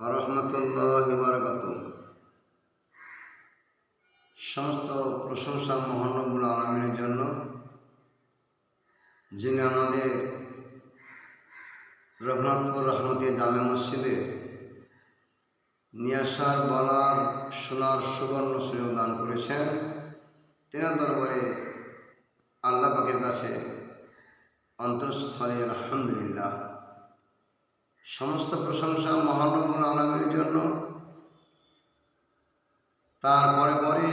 রহমতুল্লাহি ওয়া বারাকাতুহু। সমস্ত প্রশংসা মহান রব্বুল আলামিনের জন্য, যিনি আমাদের রঘুনাথপুর রহমতি জামে মসজিদে নিয়াসার বলার শোনার সুবর্ণ সুযোগ দান করেছেন। তেনার দরবারে আল্লাহ পাকের কাছে অন্তঃস্থলে আলহামদুলিল্লাহ। সমস্ত প্রশংসা মহান রব্বুল আলামিনের জন্য। তারপরে পরে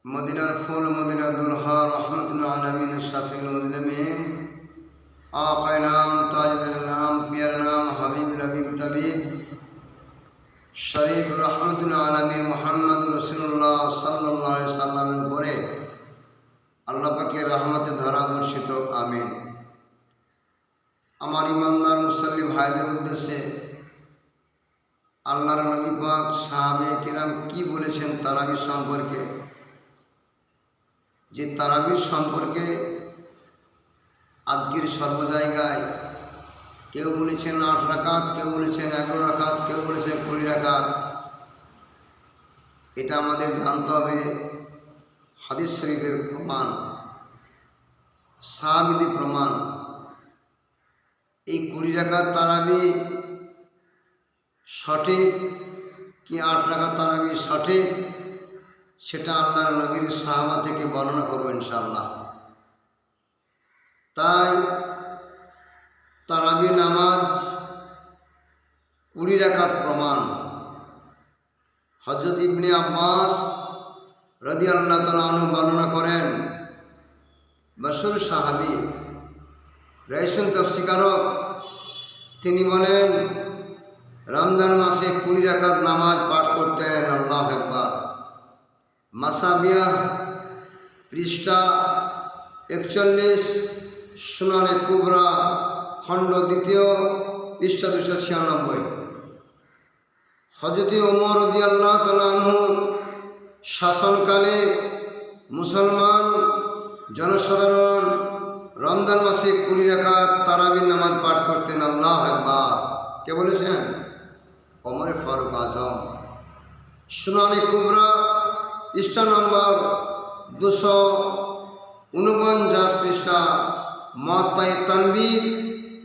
মদিনার ফুল, মদিনার দুলহা, রহমতুল আলামিন, শাফিউল মুজলিমিন, আকায়ে নাম, তাজদার নাম, পিয়ার নাম, হাবিব লবিব তবিব শরীফ রহমতুল আলামিন মুহাম্মদুর রাসূলুল্লাহ সাল্লাল্লাহু আলাইহি সাল্লামের উপরে আল্লাহ পাকের রহমতে ধারা বর্ষিত, আমিন। আমার ইমানদার মুসল্লি ভাইদের উদ্দেশ্যে আল্লাহর নবী পাক সাহাবে কিরাম কি বলেছেন তারাবির সম্পর্কে, যে তারাবির সম্পর্কে আজকের সর্ব জায়গায় কেউ বলেছেন 8 রাকাত, কেউ বলেছেন 11 রাকাত, কেউ বলেছেন 20 রাকাত। এটা আমাদের জানতে হবে হাদিস শরীফের প্রমাণ, সাহাবীদের প্রমাণ। এই 20 রাকাত তারাবি সঠিক কি 8 রাকাত তারাবি সঠিক, সেটা আল্লাহর নবীর সাহাবা থেকে বর্ণনা করবো ইনশাআল্লাহ। তাই তারাবি নামাজ 20 রাকাত প্রমাণ। হযরত ইবনে আব্বাস রাদিয়াল্লাহু তাআলা আনহু বর্ণনা করেন, মশহুর সাহাবী, রাইসুল তাফসীরকারক, তিনি বলেন রমজান মাসে 20 রাকাত নামাজ পাঠ করতেন। আল্লাহু আকবার। মাসাবিয়াহ পৃষ্ঠা 41, সুনানে কুবরা খণ্ড 2 পৃষ্ঠা 296। হযরত ওমর রাদিয়াল্লাহু তাআলা আনহু শাসনকালে মুসলমান জনসাধারণ রমজান মাসে 20 রাকাত তারাবির নামাজ পাঠ করতেন। আল্লাহু আকবার। কে বলেছেন? ওমর ফারুক আজম। সুনানে কুবরা পৃষ্ঠা নম্বর 249 পৃষ্ঠা, মুয়াত্তায়ে তানবীর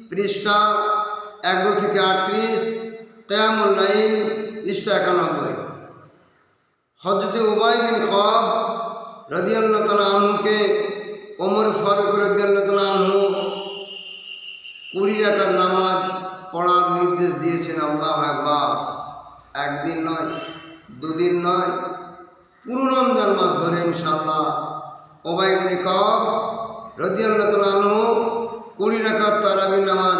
পৃষ্ঠা 11 থেকে 38, কিয়ামুল লাইল পৃষ্ঠা 91। হযরত উবাই বিন খাব রাদিয়াল্লাহু তাআলা আনহুকে ওমর ফারুক রাদিয়াল্লাহু তাআলা আনহু 20 রাকাত নামাজ পড়ার নির্দেশ দিয়েছেন। আল্লাহু আকবার। একদিন নয়, দুদিন নয়, পুরো রমজান মাস ধরে ইনশাআল্লাহ উবাই বিন খাব রাদিয়াল্লাহু তাআলা আনহু 20 রাকাত তারাবির নামাজ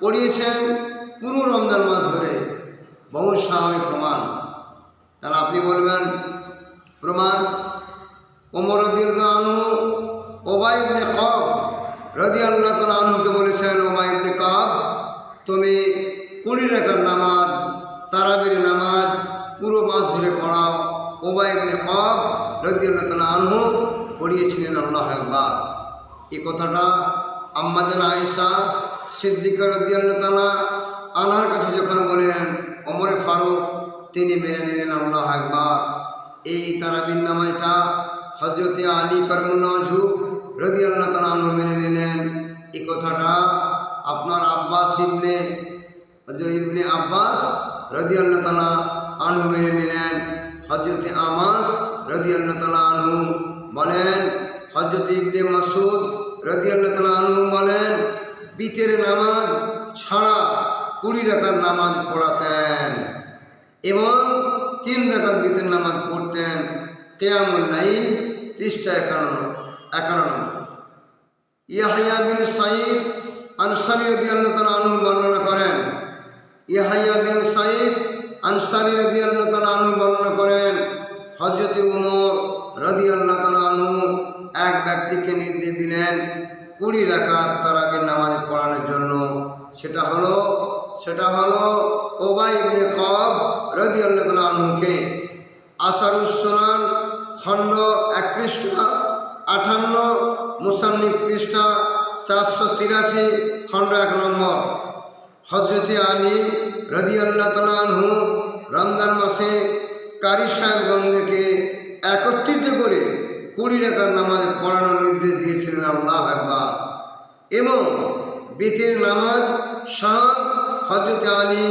পড়িয়েছেন পুরো রমজান মাস ধরে। বহু সাহাবী প্রমাণ। তাহলে আপনি বলবেন প্রমাণ? ওমর রাদিয়াল্লাহু আনহু উবাই বিন খাব রাদিয়াল্লাহু তাআলা আনহুকে বলেছেন, উবাই বিন খাব, তুমি 20 রাকাত নামাজ তারাবির নামাজ পুরো মাস ধরে পড়াও। উবাই বিন খাব রাদিয়াল্লাহু তাআলা আনহু পড়িয়েছিলেন। আল্লাহু আকবার। এই কথাটা আম্মা জান আয়েশা সিদ্দিকা রাদিয়াল্লাহু তাআলা আনহার কাছে যখন বলেন ওমর ফারুক, তিনি মেনে নিলেন। আল্লাহু আকবার। এই তারাবির নামাজটা হযরত আলী কারমুল্লাহ ওয়াজহু রাদিয়াল্লাহু তাআলা আনহু মেনে নিলেন। এই কথাটা আপনার আব্বাস ইবনে আব্বাস রাদিয়াল্লাহু তাআলা আনহু মেনে নিলেন। হযরত আমাস রাদিয়াল্লাহু তাআলা আনহু বলেন, হযরত ইবনে মাসউদ রাদিয়াল্লাহু তাআলা আনহু বলেন, বিতের নামাজ ছাড়া 20 রাকাত নামাজ পড়াতেন এবং 3 রাকাত বিতের নামাজ পড়তেন। কিয়ামুল লাইল পৃষ্ঠা 51। ইয়াহইয়া বিন সাঈদ আনসারী রাদিয়াল্লাহু তাআলা আনহু বর্ণনা করেন, ইয়াহইয়া বিন সাঈদ আনসারী রাদিয়াল্লাহু তাআলা আনহু বর্ণনা করেন, হযরত ওমর রাদিয়াল্লাহু তাআলা আনহু এক ব্যক্তিকে নির্দেশ দিলেন 20 রাকাত তারাবির নামাজ পড়ানোর জন্য। সেটা হলো উবাই বিন খাব রাদিয়াল্লাহু তাআলা আনহুকে। আসারুস সুনান খণ্ড 1 পৃষ্ঠা 58, মুসান্নিফ পৃষ্ঠা 483, খণ্ড 1 নম্বর। হজরতে আলী রাদিয়াল্লাহু তাআলা আনহু রমজান মাসে কারি সাহেবগণকে একত্রিত করে 20 রাকাত নামাজ পড়ানোর নির্দেশ দিয়েছিলেন। আল্লাহু আকবার। এবং বিতির নামাজ শাহ হজরত আলী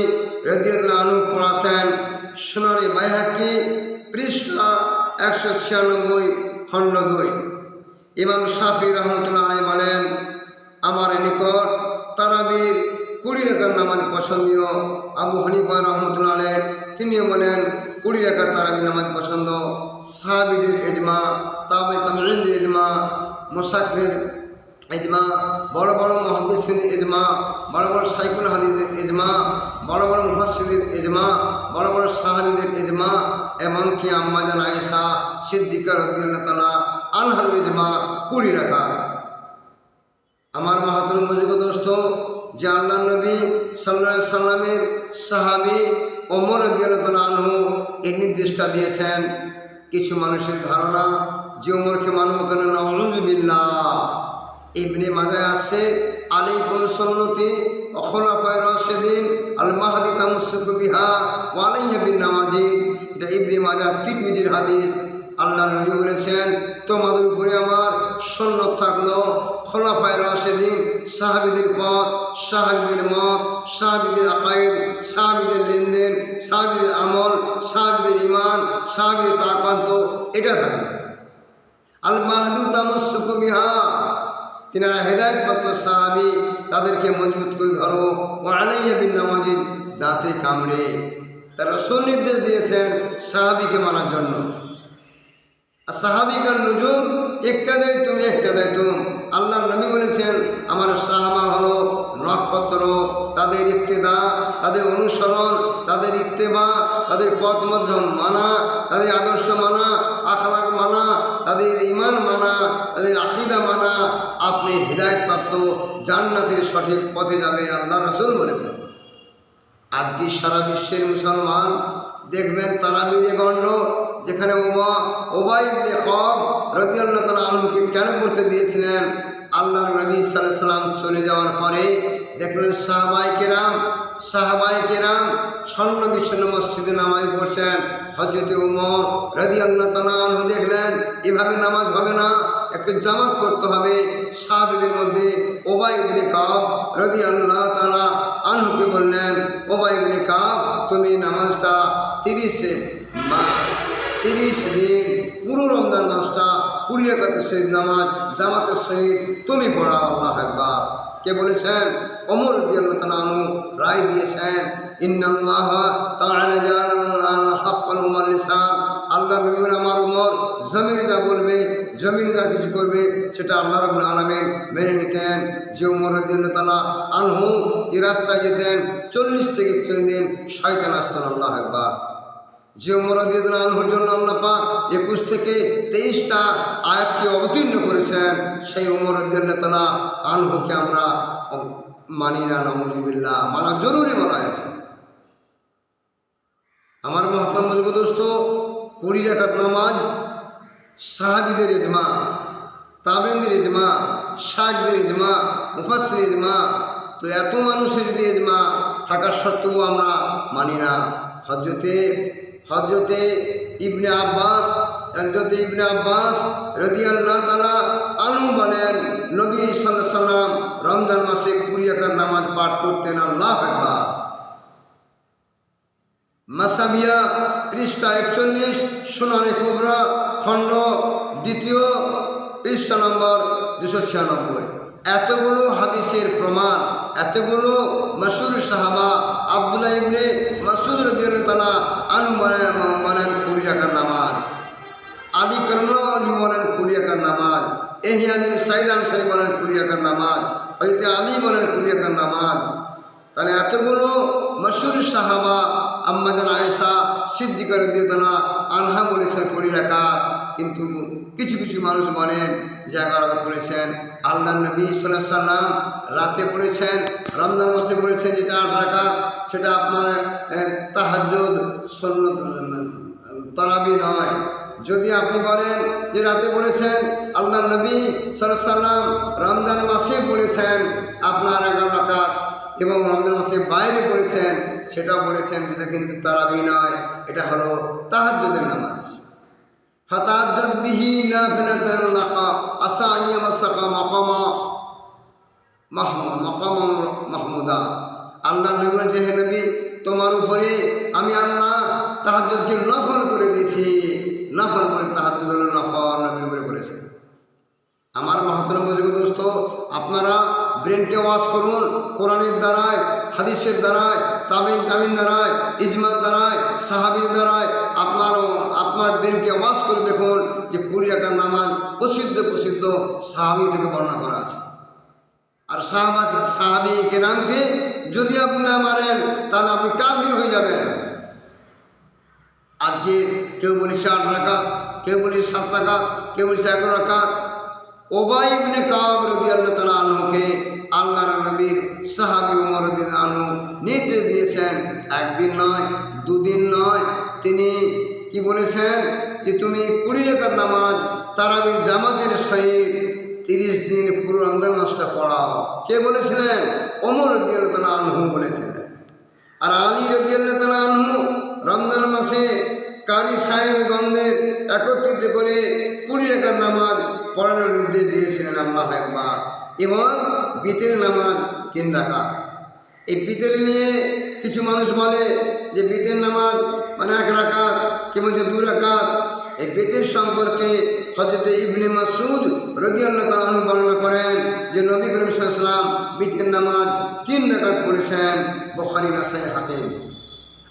রাদিয়াল্লাহু আনহু পড়াতেন। সুনানে বাইহাকি পৃষ্ঠা 196 খণ্ড 2। ইমাম শাফি রহমতুল্লাহ আলাইহি বলেন, আমার নিকট তারাবির 20 রাকাত নামাজ পছন্দীয়। আবু হানিফা রহমতুল্লাহ আলাইহি তিনিও বলেন 20 রাকাত তারাবি নামাজ পছন্দ। সাহাবীদের ইজমা, তাবেঈনদের ইজমা, মুসাফির ইজমা, বড় বড় মুহাদ্দিসিনের ইজমা, বড় বড় শাইখুল হাদিসের ইজমা, বড় বড় মুফাসসিরদের ইজমা, বড় বড় সাহাবীদের ইজমা, এমনকি আম্মা জান আয়েশা সিদ্দিকা রাদিয়াল্লাহু তাআলা আনহার ইজমা 20 রাকাত। আমার মাহাতুল মুজিব দোস্ত, যে আল্লাহ নবী সাল্লাল্লাহু আলাইহি সাল্লামের সাহাবী ওমর রাদিয়াল্লাহু তাআলা আনহু এই নির্দেশটা দিয়েছেন। কিছু মানুষের ধারণা যে ওমরকে মানব কেন, নাউযুবিল্লাহ। ইবনে মাজাহ আছে, আলাইকুম সুন্নতি ওয়া খুলাফায়ে রাশিদিন আল মাহদি তামাসসুকু বিহা ওয়া আলাইহি বিন নাওয়াজিদ। এটা ইবনে মাজাহ তিরমিজির হাদিস। আল্লাহর নবী বলেছেন, তোমাদের উপরে আমার সুন্নাত থাকলো, খুলাফায়ে রাশিদিন, সাহাবীদের পথ, সাহাবীদের মত, সাহাবীদের আকায়েদ, সাহাবীদের লেনদেন, সাহাবীদের আমল, সাহাবীদের ঈমান, সাহাবীদের তাকান্ত, এটা থাকবে। আল মাহদু তামাসসুকু বিহা, তিনারা হেদায়েতপ্রাপ্ত সাহাবী, তাদেরকে মজবুত করে ধরো। ওয়া আলাইহি বিন নাওয়াজিদ, দাঁতে কামড়ে। তারা সুনির্দেশ দিয়েছেন সাহাবীকে মানার জন্য। সাহাবিকার নুজুম ইহতাদাইতুম। আল্লাহর নবী বলেছেন, আমার সাহাবা হলো নক্ষত্র, তাদের ইক্তেদা, তাদের অনুসরণ, তাদের ইত্তেবা, তাদের পথ মাধ্যম মানা, তাদের আদর্শ মানা, আখলাক মানা, তাদের ঈমান মানা, তাদের আকীদা মানা, আপনি হিদায়াতপ্রাপ্ত জান্নাতের সঠিক পথে যাবে, আল্লাহ রাসূল বলেছেন। আজকে সারা বিশ্বের মুসলমান দেখবেন তারাবিরে গণ্য, যেখানে উবাই ইবনে খাব রাদিয়াল্লাহু তাআলা আনহুকে কেন পড়তে দিয়েছিলেন? আল্লাহর নবী সাল্লাল্লাহু আলাইহি সাল্লাম চলে যাওয়ার পরে দেখলেন সাহাবায়ে কেরাম স্বর্ণ বিশ্বর্ণ মসজিদে নামাজ পড়ছেন। হযরত ওমর রাদিয়াল্লাহু তাআলা আনহু দেখলেন এভাবে নামাজ হবে না, একটু জামাত করতে হবে। সাহাবীদের মধ্যে উবাই ইবনে কাব রাদিয়াল্লাহু তাআলা আনহুকে বললেন, উবাই ইবনে কাব, তুমি নামাজটা 30 দিন পুরো রমজান মাসটা 20 রাকাতের সহিত নামাজ জামাতের সহিত তুমি পড়াও। আল্লাহু আকবার। কে বলেছেন? ওমর রাদিয়াল্লাহু তাআলা আনহু রায় দিয়েছেন, ইন্নাল্লাহা তাআলা জাআলাল হাক্কাল লিসান। আল্লাহ নবী আমার ওমর জমিনে যা বলবে, জমিনে যা কিছু করবে, সেটা আল্লাহ রাব্বুল আলামিন মেনে নিতেন। যে ওমর রাদিয়াল্লাহু তাআলা আনহু যে রাস্তায় যেতেন 40 থেকে 41 দিন শয়তান আসত না। আল্লাহু আকবার। যে ওমর রাদিয়াল্লাহু আনহুর জন্য আল্লাহ পাক 21 থেকে 23টা আয়াতকে অবতীর্ণ করেছেন, সেই ওমর রাদিয়াল্লাহু তাআলা আনহুকে আমরা মানি না। নাউযুবিল্লাহ, মানা জরুরি বলা হয়েছে। আমার মহতরম বুজুর্গ দোস্ত, 20 রাকাত নামাজ সাহাবীদের ইজমা, তাবেঈনদের ইজমা, শাইখদের ইজমা, মুফাসসির ইজমা। তো এত মানুষের যদি ইজমা থাকার সত্ত্বেও আমরা মানি না। হযরতে ইবনে আব্বাস রাদিয়াল্লাহু তাআলা আনহু বলেন, নবী সাল্লাল্লাহু আলাইহি সাল্লাম রমজান মাসে 20 রাকাত নামাজ পাঠ করতেন। আল্লাহু আকবার। মাসাবিয়া পৃষ্ঠা 41, সুনানে কুবরা খণ্ড 2 পৃষ্ঠা নম্বর 296। এতগুলো হাদিসের প্রমাণ, এতগুলো মাশহুর সাহাবা আব্দুল্লাহ ইবনে মাসউদ রাদিয়াল্লাহু তাআলা আনহু বলেন 20 রাকাত নামাজ, আলী কাররামী বলেন 20 রাকাত নামাজ, ইহইয়া বিন সাঈদ আনসারী বলেন 20 রাকাত নামাজ, হযরত আলী বলেন 20 রাকাত নামাজ। তাহলে এতগুলো মাশহুর সাহাবা আম্মা জান আয়েশা সিদ্দিকা রাদিয়াল্লাহু আনহা বলেছেন 20 রাকাত। কিন্তু কিছু কিছু মানুষ বলেন যে 11 রাকাত পড়েছেন। আল্লাহ নবী সাল্লাল্লাহু আলাইহি সাল্লাম রাতে পড়েছেন, রমজান মাসে পড়েছেন যেটা 8 রাকাত, সেটা আপনার তাহাজ্জুদ সুন্নাত তারাবি নয়। যদি আপনি বলেন যে রাতে পড়েছেন, আল্লাহ নবী সাল্লাল্লাহু আলাইহি সাল্লাম রমজান মাসে পড়েছেন আপনার 11 রাকাত, এবং রমজান মাসে বাইরে পড়েছেন সেটাও বলেছেন, যেটা কিন্তু তারাবি নয়, এটা হলো তাহাজ্জুদের নামাজ। ফাতাহাজ্জাদ বিহি নাফিলাতান লাকা আসা আন ইয়ামাসসাকা মাকামা মাহমুদা। আল্লাহ নবী বলেছে, হে নবী, তোমার উপরে আমি আল্লাহ তাহাজ্জুদকে নফল করে দিয়েছি। নফল করে তাহাজ্জুদ হলো নফল, নবীর উপরে করেছে। আমার মহতরম বুজুর্গ দোস্ত, আপনারা ব্রেনকে ওয়াশ করুন কোরআনের দ্বারায়, হাদিসের দ্বারায়, তাবিন দ্বারায়, ইজমার দ্বারায়, সাহাবীর দ্বারায়। আপনার ব্রেনকে ওয়াশ করে দেখুন যে 20 রাকাত নামাজ প্রসিদ্ধ সাহাবী থেকে বর্ণনা করা আছে। আর সাহাবী কেরামকে যদি আপনি না মারেন তাহলে আপনি কাফির হয়ে যাবেন। আজকে কেউ বলেছে 8 রাকাত, কেউ বলেছে 7 রাকাত, কেউ বলেছে 11 রাকাত। উবাই ইবনে কাব রাদিয়াল্লাহু তাআলা আনহুকে আল্লাহর নবীর সাহাবী ওমর রাদিয়াল্লাহু আনহু নির্দেশ দিয়েছেন, একদিন নয়, 2 দিন নয়, তিনি কি বলেছেন যে তুমি 20 রাকাত নামাজ তারাবির জামাতের সহিত 30 দিন পুরো রমজান মাসটা পড়াও। কে বলেছিলেন? ওমর রাদিয়াল্লাহু তাআলা আনহু বলেছিলেন। আর আলী রাদিয়াল্লাহু তাআলা আনহু রমজান মাসে কারি সাহেবগণদের একত্রিত করে 20 রাকাত নামাজ পড়ানোর নির্দেশ দিয়েছিলেন, আল্লাহু আকবার। এবং বিতের নামাজ 3 রাকাত। এই বিতের নিয়ে কিছু মানুষ বলে যে বিতের নামাজ মানে 1 রাকাত, কেউ বলছে 2 রাকাত। এই বিতের সম্পর্কে হযরত ইবনে মাসউদ রাদিয়াল্লাহু তাআলা আনহু বর্ণনা করেন যে নবী করিম সাল্লাল্লাহু আলাইহি ওয়াসাল্লাম বিতের নামাজ 3 রাকাত পড়েছেন। বুখারী, নাসাঈ, হাকিম।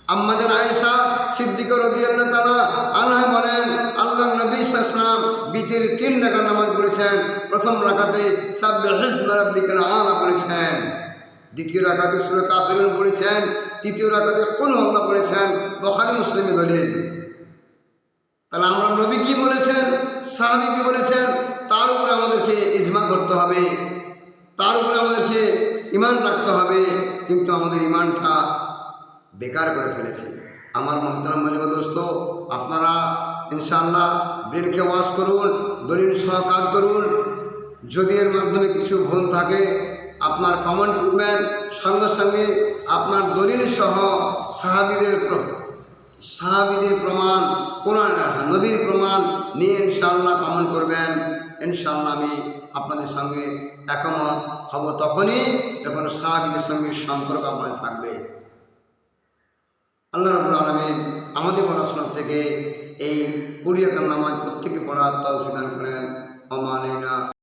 আম্মাজান আয়েশা সিদ্দিকা রাদিয়াল্লাহু তাআলা আনহা বলেন, আল্লাহর নবী সাল্লাল্লাহু আলাইহি ওয়াসাল্লাম বিতের 3 রাকাত নামাজ পড়েছেন। প্রথম রাকাতে সাব্বিহিসমা রাব্বিকাল আলা পড়েছেন, দ্বিতীয় রাকাতে সূরা কাফিরুন পড়েছেন, তৃতীয় রাকাতে কুল হুয়াল্লাহ পড়েছেন। বুখারী, মুসলিমে দলিল। তাহলে আমরা নবী কি বলেছেন, সাহাবী কি বলেছেন, তার উপরে আমাদেরকে ইজমা করতে হবে, তার উপরে আমাদেরকে ঈমান রাখতে হবে। কিন্তু আমাদের ঈমানটা বেকার করে ফেলেছে। আমার মহতরম বুজুর্গ দোস্ত, আপনারা ইনশাআল্লাহ ব্রেনকে ওয়াশ করুন, দলিল সহ কাজ করুন। যদি এর মাধ্যমে কিছু ভুল থাকে আপনার কমেন্ট করবেন, সঙ্গে সঙ্গে আপনার দলিল সহ সাহাবীদের প্রমাণ, কোরআন নবীর প্রমাণ নিয়ে ইনশাআল্লাহ কমেন্ট করবেন। ইনশাআল্লাহ আমি আপনাদের সঙ্গে একমত হব তখনই যখন সাহাবীদের সঙ্গে সম্পর্ক আপনাদের থাকবে। আল্লাহ রাব্বুল আলামিন আমাদের পড়াশোনা থেকে এই 20 রাকাত নামাজ প্রত্যেকে পড়ার তৌফিক দান করেন। ওয়া মা আলাইনা।